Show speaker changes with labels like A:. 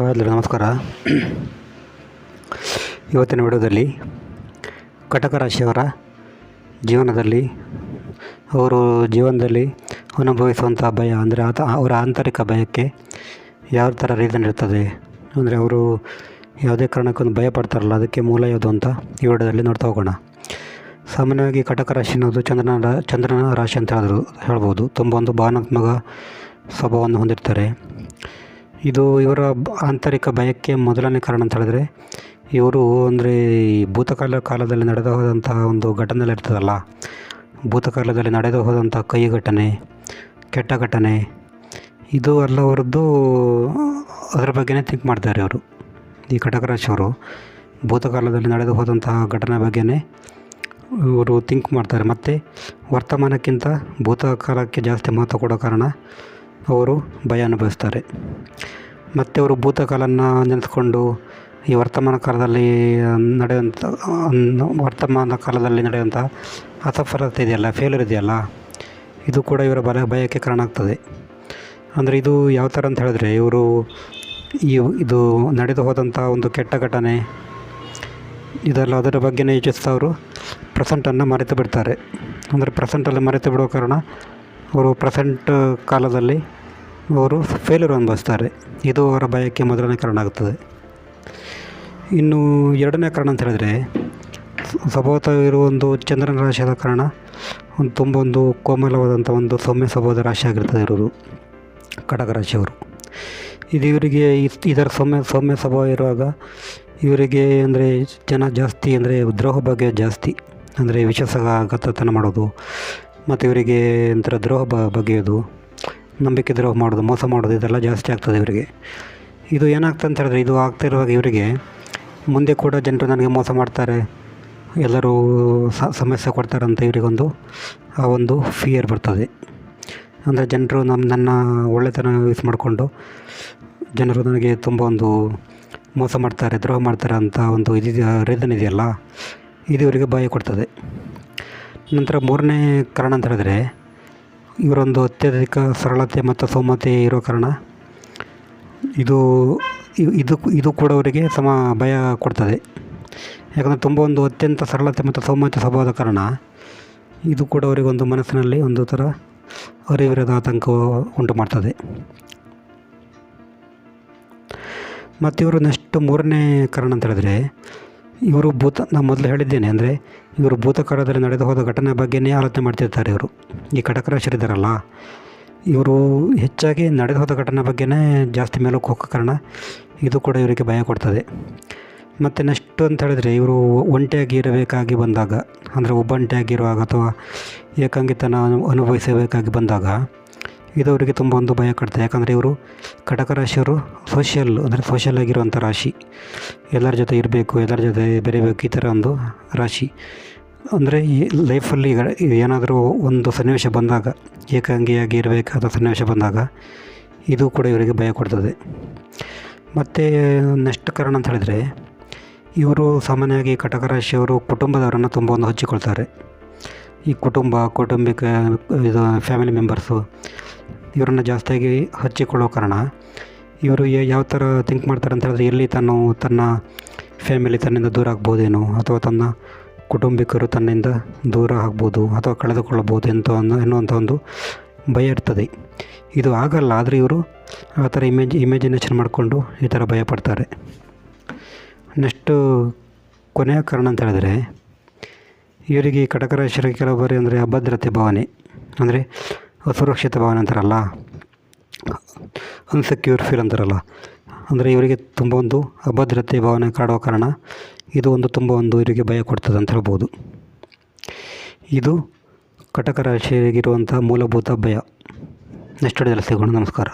A: ಎಲ್ಲರಿಗೂ ನಮಸ್ಕಾರ. ಇವತ್ತಿನ ವಿಡಿಯೋದಲ್ಲಿ ಕಟಕ ರಾಶಿಯವರ ಜೀವನದಲ್ಲಿ ಅವರು ಜೀವನದಲ್ಲಿ ಅನುಭವಿಸುವಂಥ ಭಯ ಅಂದರೆ ಅವರ ಆಂತರಿಕ ಭಯಕ್ಕೆ ಯಾವ ಥರ ರೀಸನ್ ಇರ್ತದೆ, ಅಂದರೆ ಅವರು ಯಾವುದೇ ಕಾರಣಕ್ಕೊಂದು ಭಯ ಪಡ್ತಾರಲ್ಲ, ಅದಕ್ಕೆ ಮೂಲ ಯಾವುದು ಅಂತ ಈ ವಿಡಿಯೋದಲ್ಲಿ ನೋಡ್ತಾ ಹೋಗೋಣ. ಸಾಮಾನ್ಯವಾಗಿ ಕಟಕ ರಾಶಿ ಅನ್ನೋದು ಚಂದ್ರನ ರಾಶಿ ಅಂತ ಹೇಳ್ಬೋದು. ತುಂಬ ಒಂದು ಭಾವನಾತ್ಮಕ ಸ್ವಭಾವವನ್ನು ಹೊಂದಿರ್ತಾರೆ. ಇದು ಇವರ ಆಂತರಿಕ ಭಯಕ್ಕೆ ಮೊದಲನೇ ಕಾರಣ ಅಂತ ಹೇಳಿದ್ರೆ, ಇವರು ಅಂದರೆ ಕಾಲದಲ್ಲಿ ನಡೆದು ಹೋದಂಥ ಒಂದು ಘಟನೆ ಇರ್ತದಲ್ಲ, ಭೂತಕಾಲದಲ್ಲಿ ನಡೆದು ಹೋದಂಥ ಕಹಿ ಘಟನೆ, ಕೆಟ್ಟ ಘಟನೆ, ಇದು ಎಲ್ಲ ಅವರದ್ದು ಅದರ ಬಗ್ಗೆನೇ ಥಿಂಕ್ ಮಾಡ್ತಾರೆ ಅವರು. ಈ ಕಟಕ ರಾಶಿಯವರು ಭೂತಕಾಲದಲ್ಲಿ ನಡೆದು ಹೋದಂತಹ ಘಟನೆ ಬಗ್ಗೆನೇ ಇವರು ಥಿಂಕ್ ಮಾಡ್ತಾರೆ. ಮತ್ತು ವರ್ತಮಾನಕ್ಕಿಂತ ಭೂತಕಾಲಕ್ಕೆ ಜಾಸ್ತಿ ಮಹತ್ವ ಕೊಡೋ ಕಾರಣ ಅವರು ಭಯ ಅನುಭವಿಸ್ತಾರೆ. ಮತ್ತು ಅವರು ಭೂತಕಾಲನ ನೆನೆಸ್ಕೊಂಡು ಈ ವರ್ತಮಾನ ಕಾಲದಲ್ಲಿ ನಡೆಯುವಂಥ ಅಸಫಲತೆ ಇದೆಯಲ್ಲ, ಫೇಲ್ಯೂರ್ ಇದೆಯಲ್ಲ, ಇದು ಕೂಡ ಇವರ ಭಯಕ್ಕೆ ಕಾರಣ ಆಗ್ತದೆ. ಅಂದರೆ ಇದು ಯಾವ ಥರ ಅಂತ ಹೇಳಿದ್ರೆ, ಇವರು ಇದು ನಡೆದು ಹೋದಂಥ ಒಂದು ಕೆಟ್ಟ ಘಟನೆ ಇದೆಲ್ಲ ಅದರ ಬಗ್ಗೆನೇ ಯೋಚಿಸ್ತಾ ಅವರು ಪ್ರೆಸೆಂಟನ್ನು ಮರೆತು ಬಿಡ್ತಾರೆ. ಅಂದರೆ ಪ್ರೆಸೆಂಟಲ್ಲಿ ಮರೆತು ಬಿಡೋ ಕಾರಣ ಅವರು ಪ್ರೆಸೆಂಟ್ ಕಾಲದಲ್ಲಿ ಅವರು ಫೇಲ್ಯೂರ್ ಅನುಭವಿಸ್ತಾರೆ. ಇದು ಅವರ ಭಯಕ್ಕೆ ಮೊದಲನೇ ಕಾರಣ ಆಗುತ್ತದೆ. ಇನ್ನು ಎರಡನೇ ಕಾರಣ ಅಂತ ಹೇಳಿದ್ರೆ, ಸ್ವಭಾವತಃ ಇರುವ ಒಂದು ಚಂದ್ರನ ರಾಶಿಯಾದ ಕಾರಣ ತುಂಬ ಒಂದು ಕೋಮಲವಾದಂಥ ಒಂದು ಸೌಮ್ಯ ಸ್ವಭಾವದ ರಾಶಿ ಆಗಿರ್ತದೆ ಇರೋರು ಕಟಕ ರಾಶಿಯವರು. ಇದು ಇವರಿಗೆ ಇದರ ಸೌಮ್ಯ ಸ್ವಭಾವ ಇರುವಾಗ ಇವರಿಗೆ ಅಂದರೆ ಜನ ಜಾಸ್ತಿ ಅಂದರೆ ದ್ರೋಹ ಬಗ್ಗೆ ಜಾಸ್ತಿ, ಅಂದರೆ ವಿಶ್ವಾಸಘಾತುಕತನ ಮಾಡೋದು, ಮತ್ತು ಇವರಿಗೆ ಒಂಥರ ದ್ರೋಹ ಬಗೆಯೋದು, ನಂಬಿಕೆ ದ್ರೋಹ ಮಾಡೋದು, ಮೋಸ ಮಾಡೋದು, ಇದೆಲ್ಲ ಜಾಸ್ತಿ ಆಗ್ತದೆ ಇವರಿಗೆ. ಇದು ಏನಾಗ್ತದೆ ಅಂತ ಹೇಳಿದ್ರೆ, ಇದು ಆಗ್ತಿರುವಾಗ ಇವರಿಗೆ ಮುಂದೆ ಕೂಡ ಜನರು ನನಗೆ ಮೋಸ ಮಾಡ್ತಾರೆ, ಎಲ್ಲರೂ ಸಮಸ್ಯೆ ಕೊಡ್ತಾರೆ ಅಂತ ಇವರಿಗೊಂದು ಆ ಒಂದು ಫಿಯರ್ ಬರ್ತದೆ. ಅಂದರೆ ಜನರು ನನ್ನ ಒಳ್ಳೆತನ ಯೂಸ್ ಮಾಡಿಕೊಂಡು ಜನರು ನನಗೆ ತುಂಬ ಒಂದು ಮೋಸ ಮಾಡ್ತಾರೆ, ದ್ರೋಹ ಮಾಡ್ತಾರೆ ಅಂತ ಒಂದು ರೀಸನ್ ಇದೆಯಲ್ಲ, ಇದು ಇವರಿಗೆ ಭಯ ಕೊಡ್ತದೆ. ನಂತರ ಮೂರನೇ ಕಾರಣ ಅಂತ ಹೇಳಿದ್ರೆ, ಇವರೊಂದು ಅತ್ಯಧಿಕ ಸರಳತೆ ಮತ್ತು ಸೌಮ್ಯತೆ ಇರೋ ಕಾರಣ ಇದು ಕೂಡ ಅವರಿಗೆ ಭಯ ಕೊಡ್ತದೆ. ಯಾಕಂದರೆ ತುಂಬ ಒಂದು ಅತ್ಯಂತ ಸರಳತೆ ಮತ್ತು ಸೌಮ್ಯತೆ ಸ್ವಭಾವದ ಕಾರಣ ಇದು ಕೂಡ ಅವರಿಗೆ ಒಂದು ಮನಸ್ಸಿನಲ್ಲಿ ಒಂದು ಥರ ಅರಿವಿರದ ಆತಂಕ ಉಂಟು ಮಾಡ್ತದೆ. ಮತ್ತು ಇವರು ನೆಕ್ಸ್ಟ್ ಮೂರನೇ ಕಾರಣ ಅಂತ ಹೇಳಿದ್ರೆ, ಇವರು ನಾನು ಮೊದಲು ಹೇಳಿದ್ದೇನೆ, ಅಂದರೆ ಇವರು ಭೂತಕಾಲದಲ್ಲಿ ನಡೆದು ಹೋದ ಘಟನೆ ಬಗ್ಗೆನೇ ಆಲೋಚನೆ ಮಾಡ್ತಿರ್ತಾರೆ. ಇವರು ಈ ಕಟಕ ರಾಶಿಯರಿದ್ದಾರಲ್ಲ, ಇವರು ಹೆಚ್ಚಾಗಿ ನಡೆದು ಹೋದ ಘಟನೆ ಬಗ್ಗೆನೇ ಜಾಸ್ತಿ ಮೇಲಕ್ಕೆ ಹೋಗೋ ಕಾರಣ ಇದು ಕೂಡ ಇವರಿಗೆ ಭಯ ಕೊಡ್ತದೆ. ಮತ್ತು ನೆಕ್ಸ್ಟ್ ಅಂತ ಹೇಳಿದ್ರೆ, ಇವರು ಒಂಟಿಯಾಗಿ ಇರಬೇಕಾಗಿ ಬಂದಾಗ, ಅಂದರೆ ಒಬ್ಬಂಟಿಯಾಗಿರುವಾಗ ಅಥವಾ ಏಕಾಂಗಿತನ ಅನುಭವಿಸಬೇಕಾಗಿ ಬಂದಾಗ ಇದು ಅವರಿಗೆ ತುಂಬ ಒಂದು ಭಯ ಕೊಡ್ತದೆ. ಯಾಕಂದರೆ ಇವರು ಕಟಕ ರಾಶಿಯವರು ಸೋಷಿಯಲ್ ಆಗಿರುವಂಥ ರಾಶಿ, ಎಲ್ಲರ ಜೊತೆ ಇರಬೇಕು, ಎಲ್ಲರ ಜೊತೆ ಬೆರೀಬೇಕು, ಈ ಥರ ಒಂದು ರಾಶಿ. ಅಂದರೆ ಈ ಲೈಫಲ್ಲಿ ಏನಾದರೂ ಒಂದು ಸನ್ನಿವೇಶ ಬಂದಾಗ, ಏಕಾಂಗಿಯಾಗಿ ಇರಬೇಕಾದ ಸನ್ನಿವೇಶ ಬಂದಾಗ ಇದು ಕೂಡ ಇವರಿಗೆ ಭಯ ಕೊಡ್ತದೆ. ಮತ್ತು ನೆಕ್ಸ್ಟ್ ಕಾರಣ ಅಂತ ಹೇಳಿದರೆ, ಇವರು ಸಾಮಾನ್ಯವಾಗಿ ಕಟಕ ರಾಶಿಯವರು ಕುಟುಂಬದವರನ್ನು ತುಂಬ ಒಂದು ಹಚ್ಚಿಕೊಳ್ತಾರೆ. ಈ ಕೌಟುಂಬಿಕ ಇದು ಫ್ಯಾಮಿಲಿ ಮೆಂಬರ್ಸು ಇವರನ್ನು ಜಾಸ್ತಿಯಾಗಿ ಹಚ್ಚಿಕೊಳ್ಳೋ ಕಾರಣ ಇವರು ಯಾವ ಥರ ಥಿಂಕ್ ಮಾಡ್ತಾರೆ ಅಂತ ಹೇಳಿದ್ರೆ, ಎಲ್ಲಿ ತನ್ನ ಫ್ಯಾಮಿಲಿ ತನ್ನಿಂದ ದೂರ ಆಗ್ಬೋದೇನೋ, ಅಥವಾ ತನ್ನ ಕುಟುಂಬಿಕರು ತನ್ನಿಂದ ದೂರ ಆಗ್ಬೋದು ಅಥವಾ ಕಳೆದುಕೊಳ್ಳಬಹುದು ಎನ್ನುವಂಥ ಒಂದು ಭಯ ಇರ್ತದೆ. ಇದು ಆಗಲ್ಲ, ಆದರೆ ಇವರು ಆ ಥರ ಇಮ್ಯಾಜಿನೇಷನ್ ಮಾಡಿಕೊಂಡು ಈ ಥರ ಭಯ ಪಡ್ತಾರೆ. ನೆಕ್ಸ್ಟು ಕೊನೆಯ ಕಾರಣ ಅಂತ ಹೇಳಿದ್ರೆ, ಇವರಿಗೆ ಕಟಕ ರಾಶಿಯವರಿಗೆ ಕೆಲವು ಬಾರಿ ಅಂದರೆ ಅಭದ್ರತೆ ಭಾವನೆ, ಅಂದರೆ ಅಸುರಕ್ಷಿತ ಭಾವನೆ ಅಂತಾರಲ್ಲ, ಅನ್ಸೆಕ್ಯೂರ್ ಫೀಲ್ ಅಂತಾರಲ್ಲ, ಅಂದರೆ ಇವರಿಗೆ ತುಂಬ ಒಂದು ಅಭದ್ರತೆ ಭಾವನೆ ಕಾಡುವ ಕಾರಣ ಇದು ಒಂದು ತುಂಬ ಒಂದು ಇವರಿಗೆ ಭಯ ಕೊಡ್ತದೆ ಅಂತ ಹೇಳ್ಬೋದು. ಇದು ಕಟಕ ರಾಶಿಯಾಗಿರುವಂಥ ಮೂಲಭೂತ ಭಯ. ನೆಕ್ಸ್ಟ್ ವಿಡಿಯೋದಲ್ಲಿ ಸಿಗೋಣ. ನಮಸ್ಕಾರ.